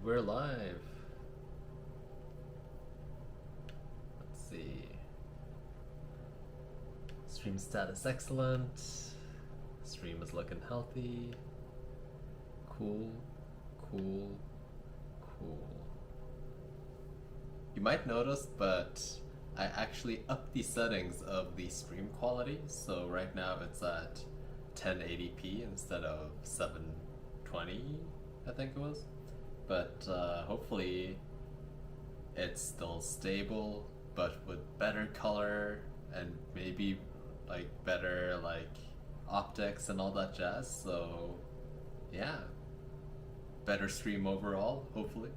we're live. Let's see. Stream status excellent. Stream is looking healthy. Cool, cool, cool. You might notice, but I actually upped the settings of the stream quality. So right now it's at 1080p instead of 720, I think it was. But hopefully it's still stable, but with better color and maybe like better like optics and all that jazz. So yeah, better stream overall, hopefully.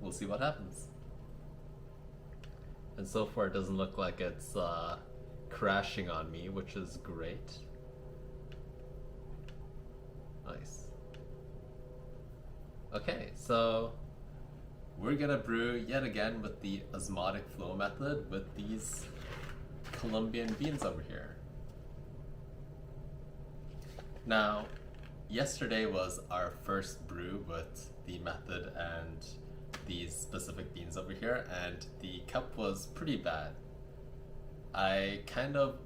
We'll see what happens. And so far it doesn't look like it's crashing on me, which is great. Nice. Okay, so we're gonna brew yet again with the osmotic flow method with these Colombian beans over here. Now, yesterday was our first brew with the method and these specific beans over here, and the cup was pretty bad. I kind of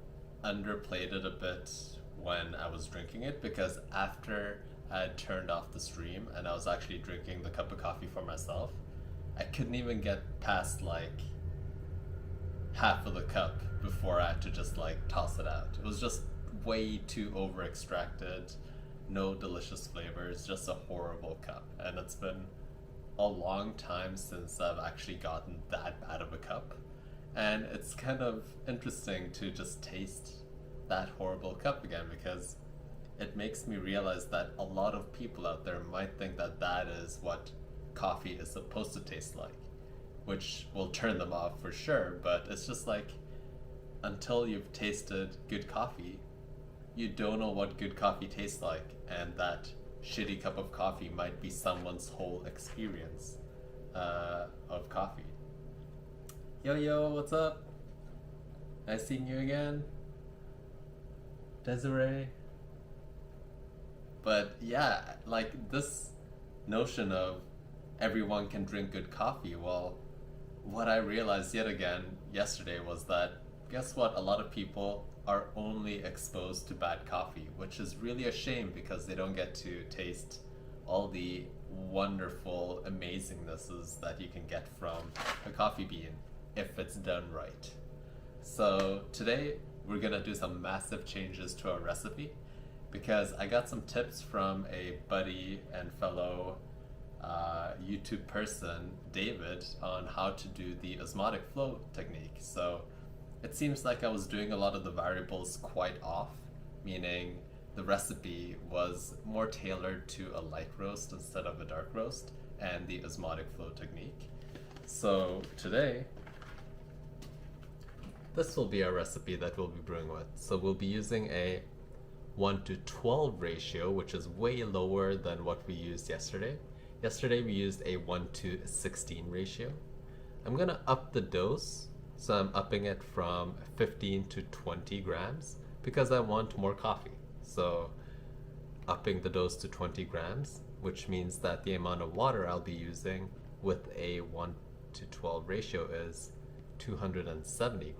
underplayed it a bit when I was drinking it, because after I had turned off the stream and I was actually drinking the cup of coffee for myself, I couldn't even get past like half of the cup before I had to just like toss it out. It was just way too over extracted, no delicious flavors, just a horrible cup. And it's been a long time since I've actually gotten that bad of a cup. And it's kind of interesting to just taste that horrible cup again, because it makes me realize that a lot of people out there might think that that is what coffee is supposed to taste like, which will turn them off for sure. But it's just like, until you've tasted good coffee, you don't know what good coffee tastes like, and that shitty cup of coffee might be someone's whole experience of coffee. Yo, what's up? Nice seeing you again. Desiree. But yeah, like this notion of everyone can drink good coffee, well, what I realized yet again yesterday was that, guess what, a lot of people are only exposed to bad coffee, which is really a shame because they don't get to taste all the wonderful amazingnesses that you can get from a coffee bean if it's done right. So today we're gonna do some massive changes to our recipe, because I got some tips from a buddy and fellow YouTube person, David, on how to do the osmotic flow technique. So it seems like I was doing a lot of the variables quite off, meaning the recipe was more tailored to a light roast instead of a dark roast, and the osmotic flow technique. So today, this will be our recipe that we'll be brewing with. So we'll be using a 1:12 ratio, which is way lower than what we used yesterday. Yesterday we used a 1:16 ratio. I'm gonna up the dose, so I'm upping it from 15 to 20 grams because I want more coffee. So upping the dose to 20 grams, which means that the amount of water I'll be using with a 1:12 ratio is 240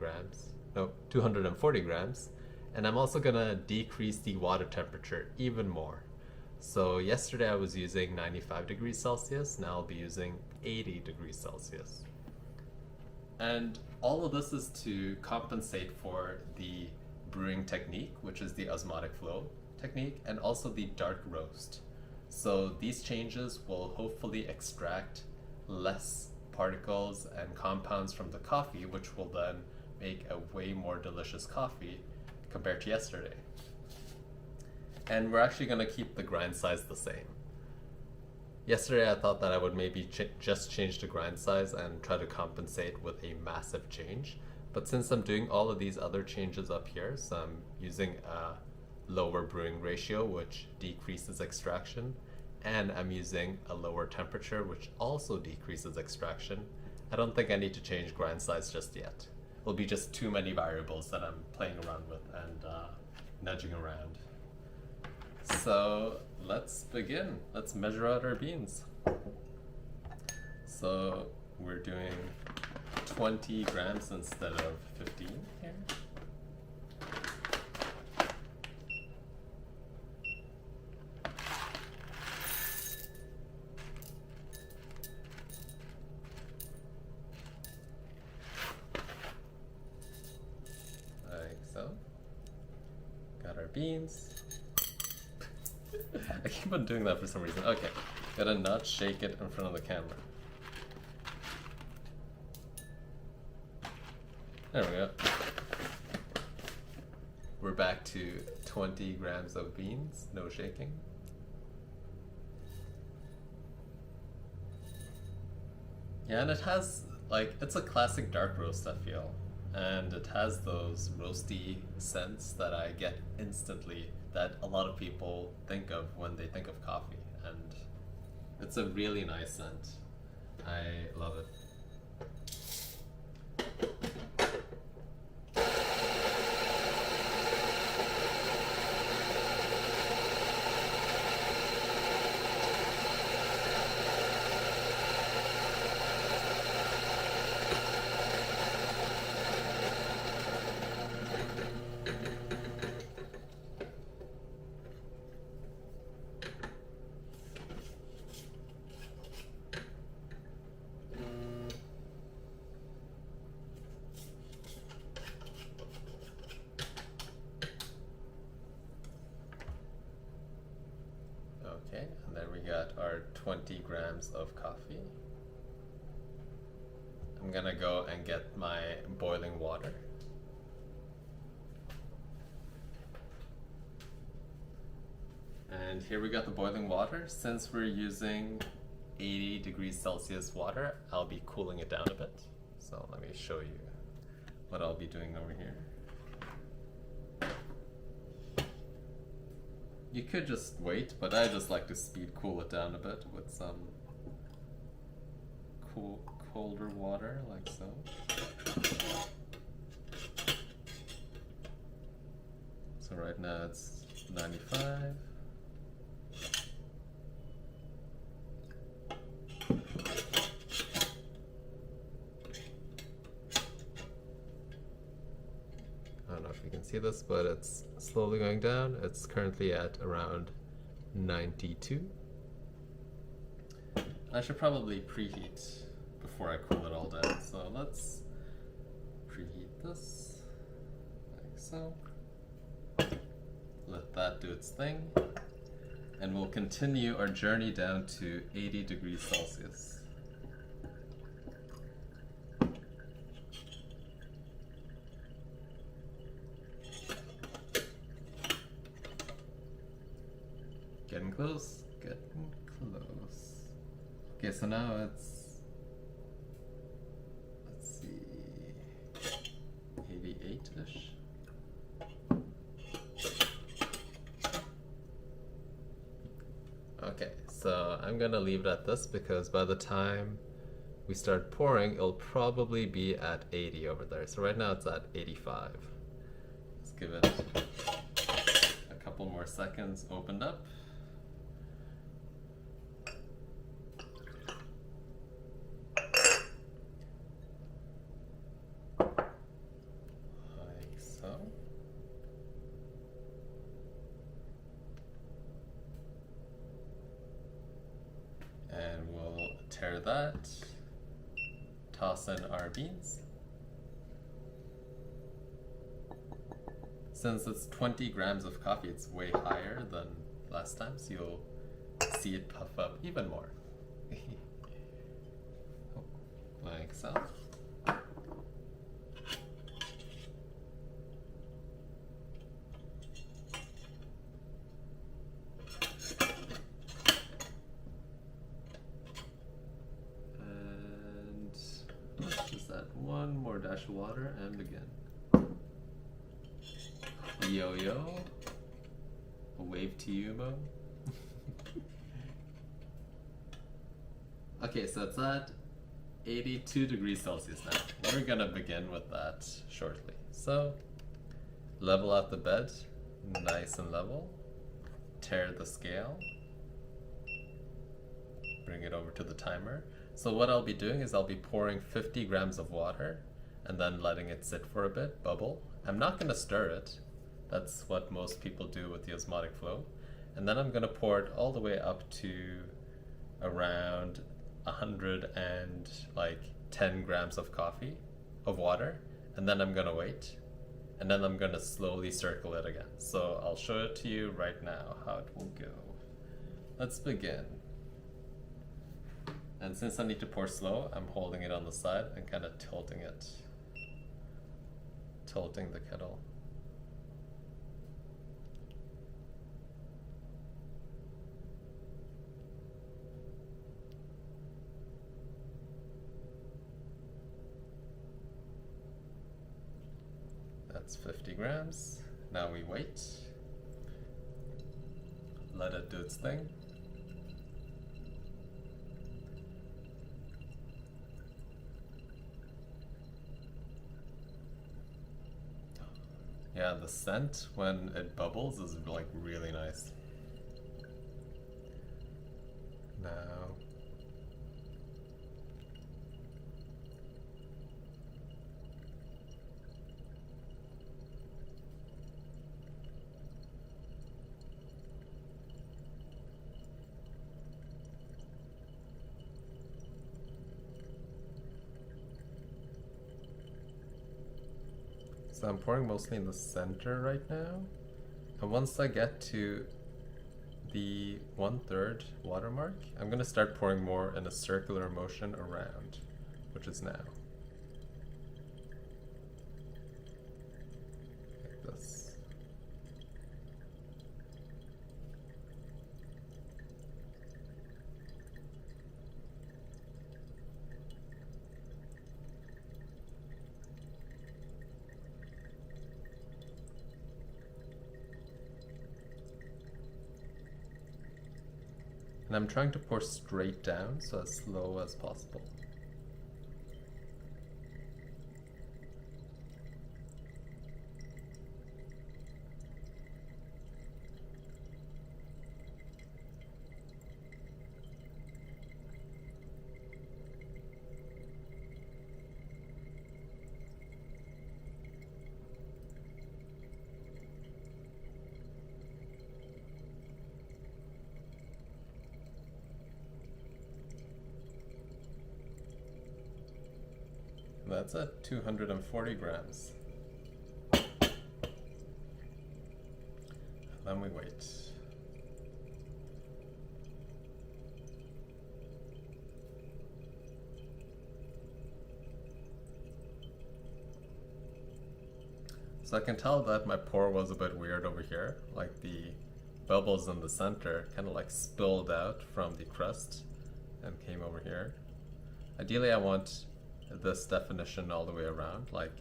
grams. And I'm also gonna decrease the water temperature even more. So yesterday I was using 95 degrees Celsius, now I'll be using 80 degrees Celsius. And all of this is to compensate for the brewing technique, which is the osmotic flow technique, and also the dark roast. So these changes will hopefully extract less particles and compounds from the coffee, which will then make a way more delicious coffee compared to yesterday. And we're actually going to keep the grind size the same. Yesterday I thought that I would maybe just change the grind size and try to compensate with a massive change. But since I'm doing all of these other changes up here, so I'm using a lower brewing ratio, which decreases extraction, and I'm using a lower temperature, which also decreases extraction, I don't think I need to change grind size just yet. It'll be just too many variables that I'm playing around with and nudging around. So let's begin. Let's measure out our beans. So we're doing 20 grams instead of 15 here. Like so. Got our beans. I keep on doing that for some reason. Okay, gotta not shake it in front of the camera. There we go. We're back to 20 grams of beans, no shaking. Yeah, and it has, like, it's a classic dark roast, I feel. And it has those roasty scents that I get instantly that a lot of people think of when they think of coffee. And it's a really nice scent. I love it. Okay, and then we got our 20 grams of coffee. I'm gonna go and get my boiling water. And here we got the boiling water. Since we're using 80 degrees Celsius water, I'll be cooling it down a bit. So let me show you what I'll be doing over here. You could just wait, but I just like to speed cool it down a bit with some colder water, like so. So right now it's 95. I don't know if you can see this, but it's slowly going down. It's currently at around 92. I should probably preheat before I cool it all down. So let's preheat this, like so. Let that do its thing. And we'll continue our journey down to 80 degrees Celsius. Getting close, getting close. Okay, so now it's, let's see, 88-ish. Okay, so I'm gonna leave it at this because by the time we start pouring, it'll probably be at 80 over there. So right now it's at 85. Let's give it a couple more seconds opened up. And we'll tear that, toss in our beans. Since it's 20 grams of coffee, it's way higher than last time, so you'll see it puff up even more. Like so. One more dash of water and begin. Yo yo. A wave to you, Mo. Okay, so it's at 82 degrees Celsius now. We're gonna begin with that shortly. So, level out the bed, nice and level. Tear the scale. Bring it over to the timer. So what I'll be doing is I'll be pouring 50 grams of water and then letting it sit for a bit, bubble. I'm not going to stir it. That's what most people do with the osmotic flow. And then I'm going to pour it all the way up to around 110 grams of water, and then I'm going to wait, and then I'm going to slowly circle it again. So I'll show it to you right now how it will go. Let's begin. And since I need to pour slow, I'm holding it on the side and kind of tilting the kettle. That's 50 grams. Now we wait. Let it do its thing. Yeah, the scent when it bubbles is like really nice. Now, so I'm pouring mostly in the center right now. And once I get to the 1/3 watermark, I'm going to start pouring more in a circular motion around, which is now. Like this. And I'm trying to pour straight down, so as slow as possible. That's at 240 grams. And then we wait. So I can tell that my pour was a bit weird over here, like the bubbles in the center kind of like spilled out from the crust and came over here. Ideally I want this definition all the way around, like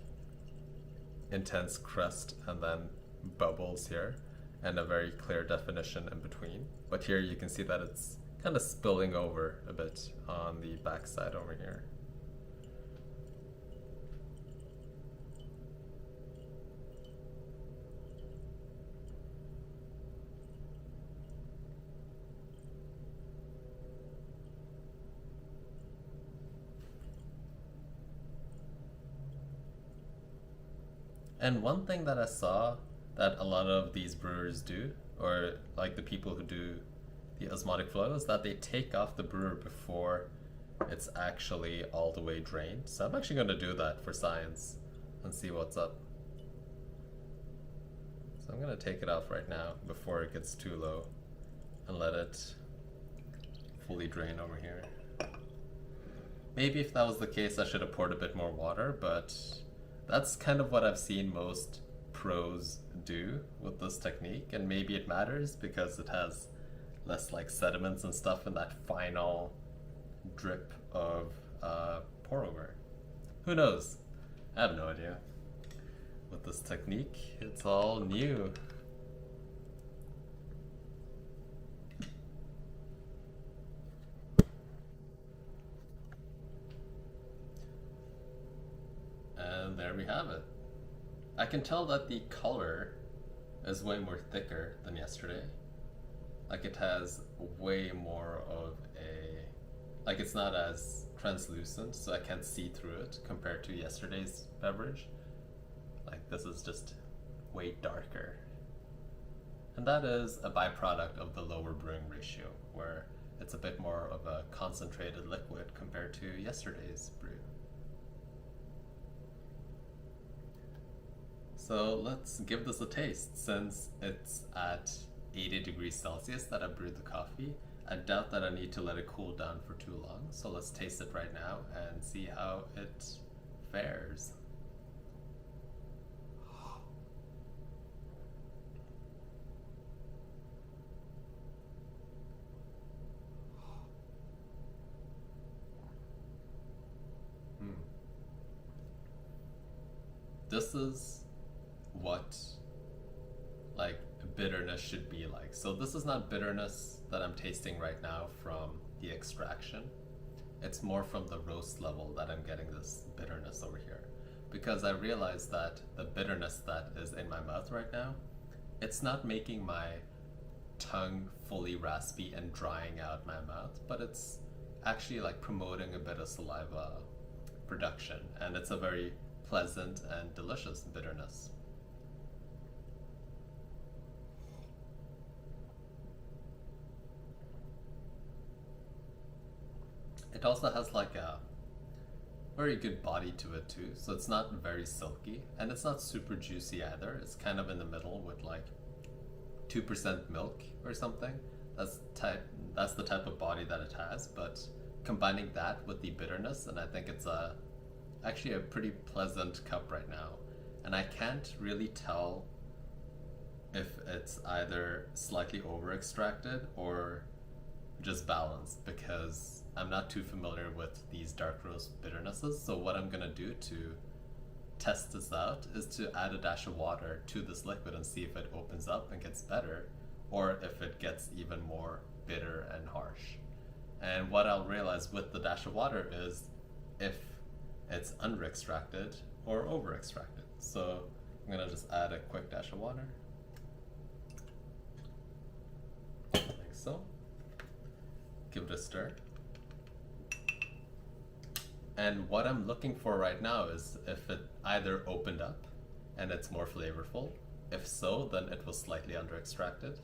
intense crust and then bubbles here, and a very clear definition in between. But here you can see that it's kind of spilling over a bit on the back side over here. And one thing that I saw that a lot of these brewers do, or like the people who do the osmotic flow, is that they take off the brewer before it's actually all the way drained. So I'm actually going to do that for science and see what's up. So I'm going to take it off right now before it gets too low and let it fully drain over here. Maybe if that was the case, I should have poured a bit more water, but that's kind of what I've seen most pros do with this technique, and maybe it matters because it has less like sediments and stuff in that final drip of pour over. Who knows? I have no idea. With this technique, it's all new. And there we have it. I can tell that the color is way more thicker than yesterday. Like it has way more of a Like it's not as translucent, so I can't see through it compared to yesterday's beverage. Like this is just way darker. And that is a byproduct of the lower brewing ratio, where it's a bit more of a concentrated liquid compared to yesterday's brew. So let's give this a taste. Since it's at 80 degrees Celsius that I brewed the coffee, I doubt that I need to let it cool down for too long. So let's taste it right now and see how it fares. This is what like bitterness should be like. So this is not bitterness that I'm tasting right now from the extraction. It's more from the roast level that I'm getting this bitterness over here. Because I realized that the bitterness that is in my mouth right now, it's not making my tongue fully raspy and drying out my mouth, but it's actually like promoting a bit of saliva production, and it's a very pleasant and delicious bitterness. It also has like a very good body to it too, so it's not very silky and it's not super juicy either. It's kind of in the middle with like 2% milk or something. That's the type of body that it has, but combining that with the bitterness, and I think it's actually a pretty pleasant cup right now. And I can't really tell if it's either slightly over extracted or just balanced, because I'm not too familiar with these dark roast bitternesses. So what I'm gonna do to test this out is to add a dash of water to this liquid and see if it opens up and gets better, or if it gets even more bitter and harsh. And what I'll realize with the dash of water is if it's under extracted or over extracted. So I'm gonna just add a quick dash of water, like so. Give it a stir. And what I'm looking for right now is if it either opened up and it's more flavorful. If so, then it was slightly under extracted.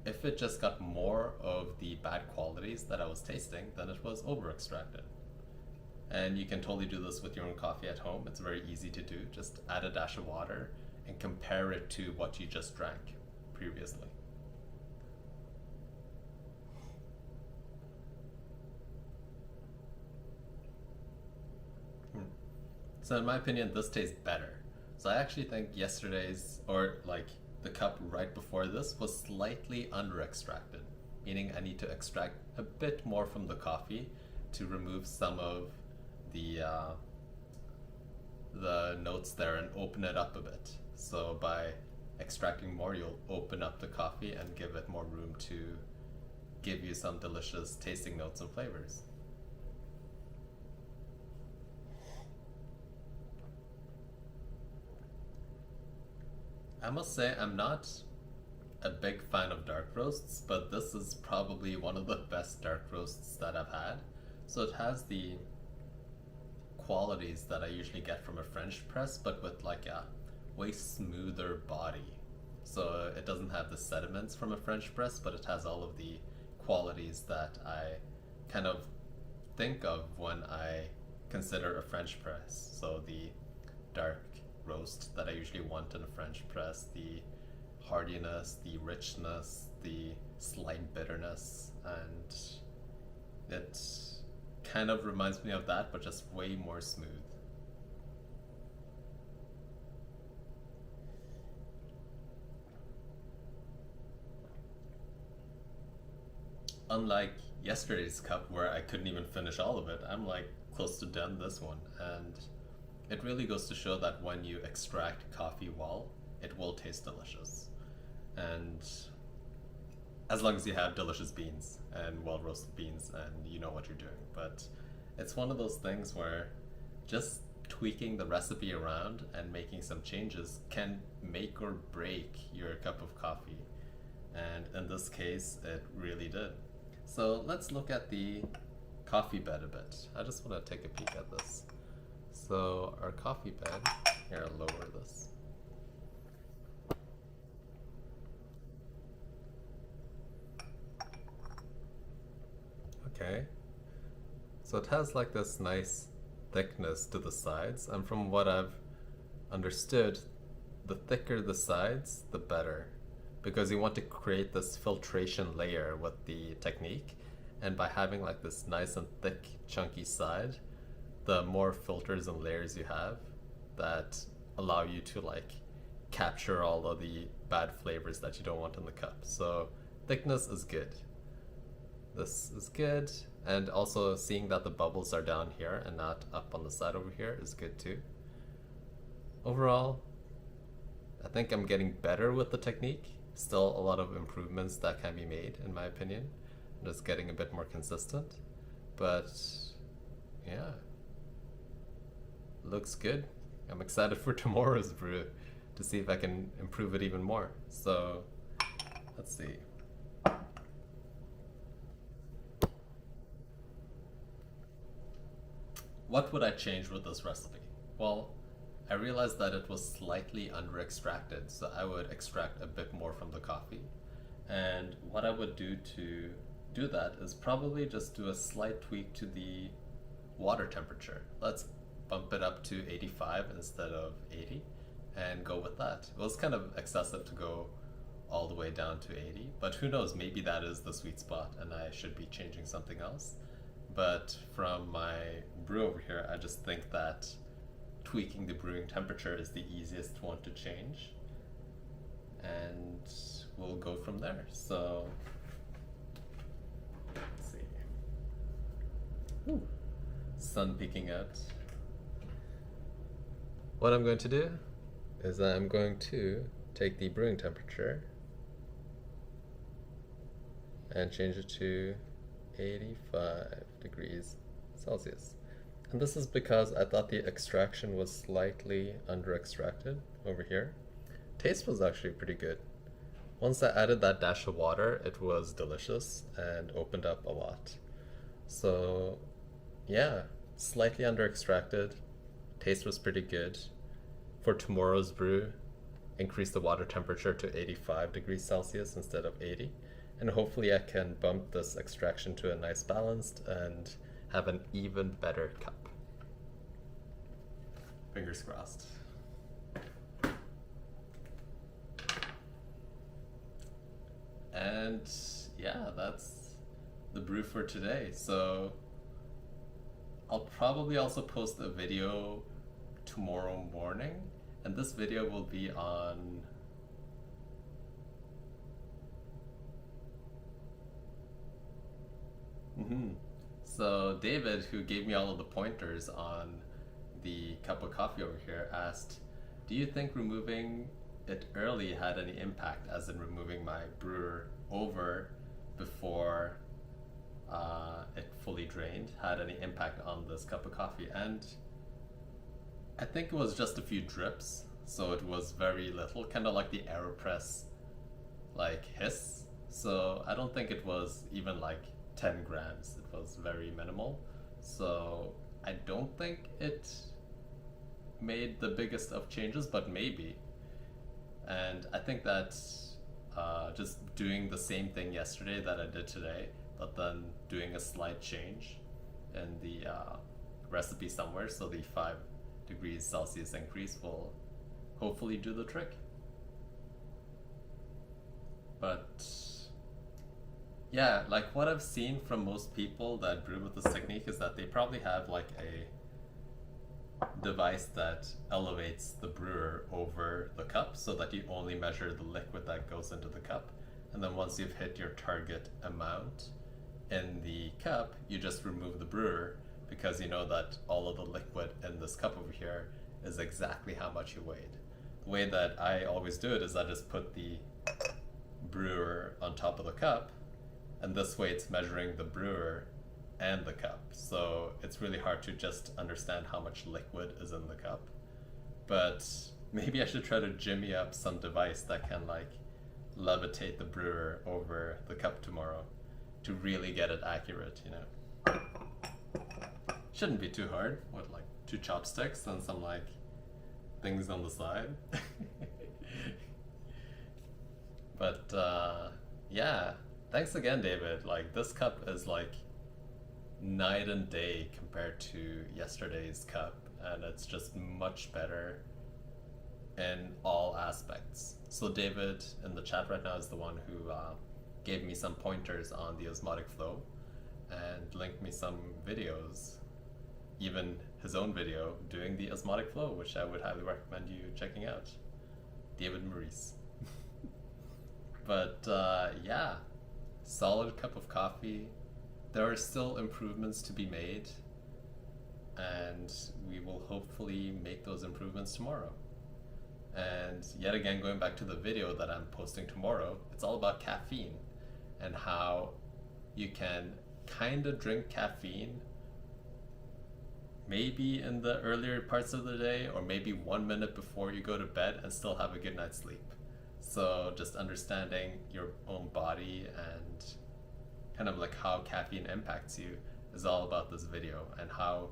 If it just got more of the bad qualities that I was tasting, then it was over extracted. And you can totally do this with your own coffee at home. It's very easy to do. Just add a dash of water and compare it to what you just drank previously. So in my opinion, this tastes better. So I actually think yesterday's, or like the cup right before this, was slightly under extracted, meaning I need to extract a bit more from the coffee to remove some of the notes there and open it up a bit. So by extracting more, you'll open up the coffee and give it more room to give you some delicious tasting notes and flavors. I must say I'm not a big fan of dark roasts, but this is probably one of the best dark roasts that I've had. So it has the qualities that I usually get from a French press, but with like a way smoother body. So it doesn't have the sediments from a French press, but it has all of the qualities that I kind of think of when I consider a French press. So the dark roast that I usually want in a French press, the hardiness, the richness, the slight bitterness, and it kind of reminds me of that, but just way more smooth. Unlike yesterday's cup where I couldn't even finish all of it, I'm like close to done this one, and it really goes to show that when you extract coffee well, it will taste delicious. And as long as you have delicious beans and well roasted beans and you know what you're doing. But it's one of those things where just tweaking the recipe around and making some changes can make or break your cup of coffee. And in this case, it really did. So let's look at the coffee bed a bit. I just want to take a peek at this. So our coffee bed, here I'll lower this. Okay, so it has like this nice thickness to the sides, and from what I've understood, the thicker the sides, the better, because you want to create this filtration layer with the technique, and by having like this nice and thick, chunky side, the more filters and layers you have that allow you to like capture all of the bad flavors that you don't want in the cup. So thickness is good. This is good, and also seeing that the bubbles are down here and not up on the side over here is good too. Overall, I think I'm getting better with the technique. Still a lot of improvements that can be made in my opinion. I'm just getting a bit more consistent, but yeah, looks good. I'm excited for tomorrow's brew to see if I can improve it even more. So let's see. What would I change with this recipe? Well, I realized that it was slightly under extracted, so I would extract a bit more from the coffee. And what I would do to do that is probably just do a slight tweak to the water temperature. Let's bump it up to 85 instead of 80 and go with that. It was kind of excessive to go all the way down to 80, but who knows, maybe that is the sweet spot and I should be changing something else. But from my brew over here, I just think that tweaking the brewing temperature is the easiest one to change, and we'll go from there. So let's see. Ooh, sun peeking out. What I'm going to do is I'm going to take the brewing temperature and change it to 85 degrees Celsius. And this is because I thought the extraction was slightly under extracted over here. Taste was actually pretty good. Once I added that dash of water, it was delicious and opened up a lot. So yeah, slightly under extracted. Taste was pretty good. For tomorrow's brew, increase the water temperature to 85 degrees Celsius instead of 80. And hopefully I can bump this extraction to a nice balanced and have an even better cup. Fingers crossed. And yeah, that's the brew for today. So I'll probably also post a video tomorrow morning, and this video will be on So David, who gave me all of the pointers on the cup of coffee over here, asked, do you think removing it early had any impact, as in removing my brewer over before it fully drained, had any impact on this cup of coffee? And I think it was just a few drips, so it was very little, kind of like the AeroPress like hiss. So I don't think it was even like 10 grams. It was very minimal. So I don't think it made the biggest of changes, but maybe. And I think that just doing the same thing yesterday that I did today, but then doing a slight change in the recipe somewhere, so the 5 degrees Celsius increase will hopefully do the trick. But yeah, like what I've seen from most people that brew with this technique is that they probably have like a device that elevates the brewer over the cup so that you only measure the liquid that goes into the cup. And then once you've hit your target amount in the cup, you just remove the brewer, because you know that all of the liquid in this cup over here is exactly how much you weighed. The way that I always do it is I just put the brewer on top of the cup, and this way it's measuring the brewer and the cup. So it's really hard to just understand how much liquid is in the cup. But maybe I should try to jimmy up some device that can like levitate the brewer over the cup tomorrow to really get it accurate, you know. Shouldn't be too hard. What, like 2 chopsticks and some like things on the side? But yeah, thanks again, David. Like this cup is like night and day compared to yesterday's cup, and it's just much better in all aspects. So David in the chat right now is the one who gave me some pointers on the osmotic flow and linked me some videos, even his own video doing the osmotic flow, which I would highly recommend you checking out. David Maurice. But yeah, solid cup of coffee. There are still improvements to be made, and we will hopefully make those improvements tomorrow. And yet again, going back to the video that I'm posting tomorrow, it's all about caffeine and how you can kind of drink caffeine maybe in the earlier parts of the day or maybe 1 minute before you go to bed and still have a good night's sleep. So just understanding your own body and kind of like how caffeine impacts you is all about this video, and how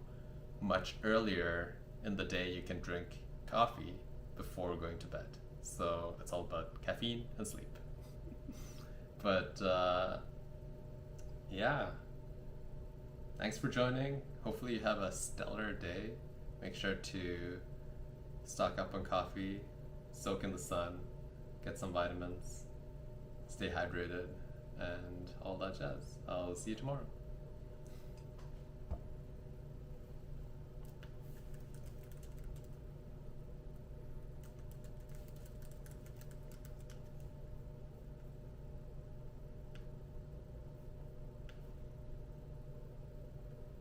much earlier in the day you can drink coffee before going to bed. So it's all about caffeine and sleep. But yeah, thanks for joining. Hopefully you have a stellar day. Make sure to stock up on coffee, soak in the sun, get some vitamins, stay hydrated, and all that jazz. I'll see you tomorrow.